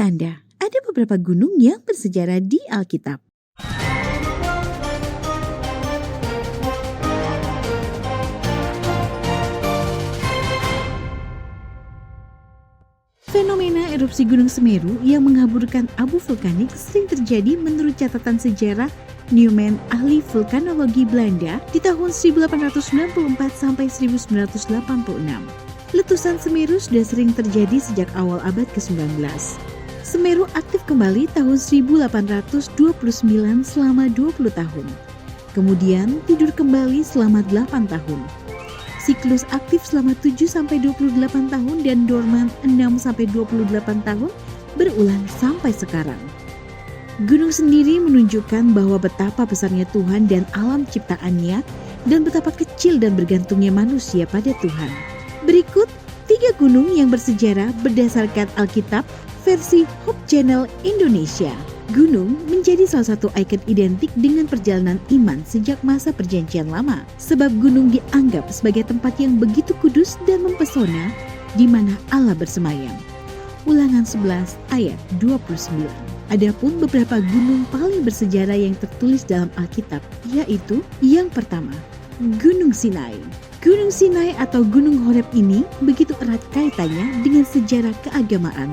Tahukah Anda, ada beberapa gunung yang bersejarah di Alkitab? Fenomena erupsi Gunung Semeru yang mengaburkan abu vulkanik sering terjadi menurut catatan sejarah Newman, ahli vulkanologi Belanda, di tahun 1894 sampai 1986. Letusan Semeru sudah sering terjadi sejak awal abad ke-19. Semeru aktif kembali tahun 1829 selama 20 tahun. Kemudian tidur kembali selama 8 tahun. Siklus aktif selama 7-28 tahun dan dorman 6-28 tahun berulang sampai sekarang. Gunung sendiri menunjukkan bahwa betapa besarnya Tuhan dan alam ciptaannya dan betapa kecil dan bergantungnya manusia pada Tuhan. Berikut 3 gunung yang bersejarah berdasarkan Alkitab versi Hope Channel Indonesia. Gunung menjadi salah satu ikon identik dengan perjalanan iman sejak masa perjanjian lama, sebab gunung dianggap sebagai tempat yang begitu kudus dan mempesona di mana Allah bersemayam. Ulangan 11 ayat 29. Adapun beberapa gunung paling bersejarah yang tertulis dalam Alkitab, yaitu yang pertama, Gunung Sinai. Gunung Sinai atau Gunung Horeb ini begitu erat kaitannya dengan sejarah keagamaan,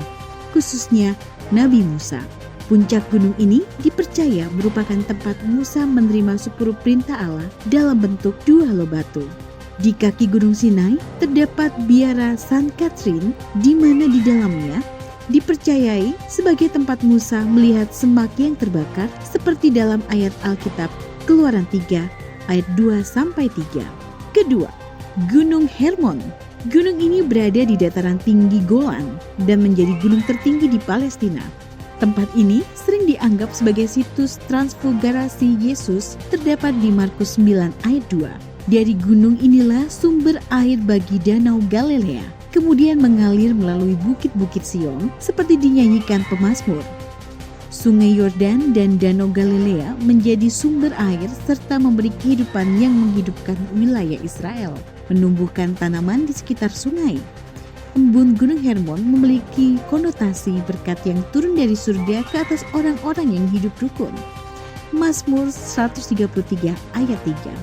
khususnya Nabi Musa. Puncak gunung ini dipercaya merupakan tempat Musa menerima 10 perintah Allah dalam bentuk 2 loh batu. Di kaki Gunung Sinai terdapat biara San Catherine, di mana di dalamnya dipercayai sebagai tempat Musa melihat semak yang terbakar seperti dalam ayat Alkitab Keluaran 3 ayat 2-3. Kedua, Gunung Hermon. Gunung ini berada di dataran tinggi Golan dan menjadi gunung tertinggi di Palestina. Tempat ini sering dianggap sebagai situs transfigurasi Yesus, terdapat di Markus 9 ayat 2. Dari gunung inilah sumber air bagi danau Galilea, kemudian mengalir melalui bukit-bukit Sion seperti dinyanyikan pemazmur. Sungai Yordan dan Danau Galilea menjadi sumber air serta memberi kehidupan yang menghidupkan wilayah Israel, menumbuhkan tanaman di sekitar sungai. Embun Gunung Hermon memiliki konotasi berkat yang turun dari surga ke atas orang-orang yang hidup rukun. Mazmur 133 ayat 3.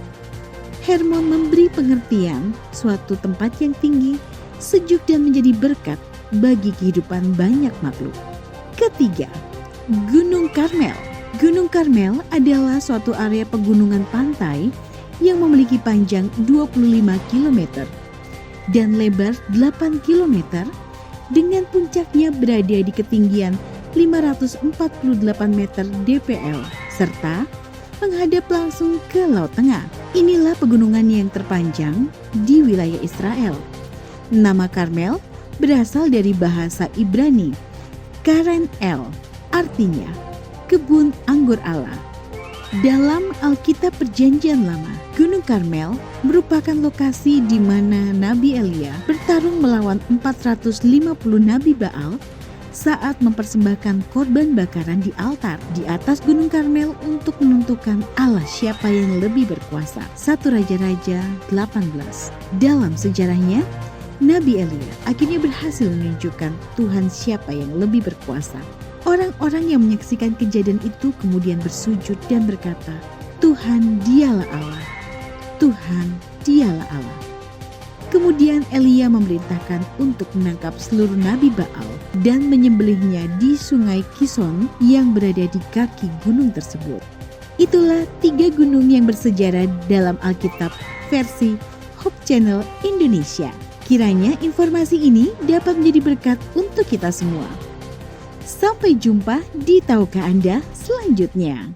Hermon memberi pengertian suatu tempat yang tinggi, sejuk dan menjadi berkat bagi kehidupan banyak makhluk. Ketiga, Gunung Karmel. Gunung Karmel adalah suatu area pegunungan pantai yang memiliki panjang 25 km dan lebar 8 km dengan puncaknya berada di ketinggian 548 meter DPL serta menghadap langsung ke Laut Tengah. Inilah pegunungan yang terpanjang di wilayah Israel. Nama Karmel berasal dari bahasa Ibrani Karen El, artinya kebun anggur Allah. Dalam Alkitab Perjanjian Lama, Gunung Karmel merupakan lokasi di mana Nabi Elia bertarung melawan 450 Nabi Baal saat mempersembahkan korban bakaran di altar di atas Gunung Karmel untuk menentukan Allah siapa yang lebih berkuasa. 1 Raja-Raja 18. Dalam sejarahnya, Nabi Elia akhirnya berhasil menunjukkan Tuhan siapa yang lebih berkuasa. Orang-orang yang menyaksikan kejadian itu kemudian bersujud dan berkata, Tuhan dialah Allah, Tuhan dialah Allah. Kemudian Elia memerintahkan untuk menangkap seluruh Nabi Baal dan menyembelihnya di sungai Kison yang berada di kaki gunung tersebut. Itulah 3 gunung yang bersejarah dalam Alkitab versi Hope Channel Indonesia. Kiranya informasi ini dapat menjadi berkat untuk kita semua. Sampai jumpa di Tahukah Anda selanjutnya.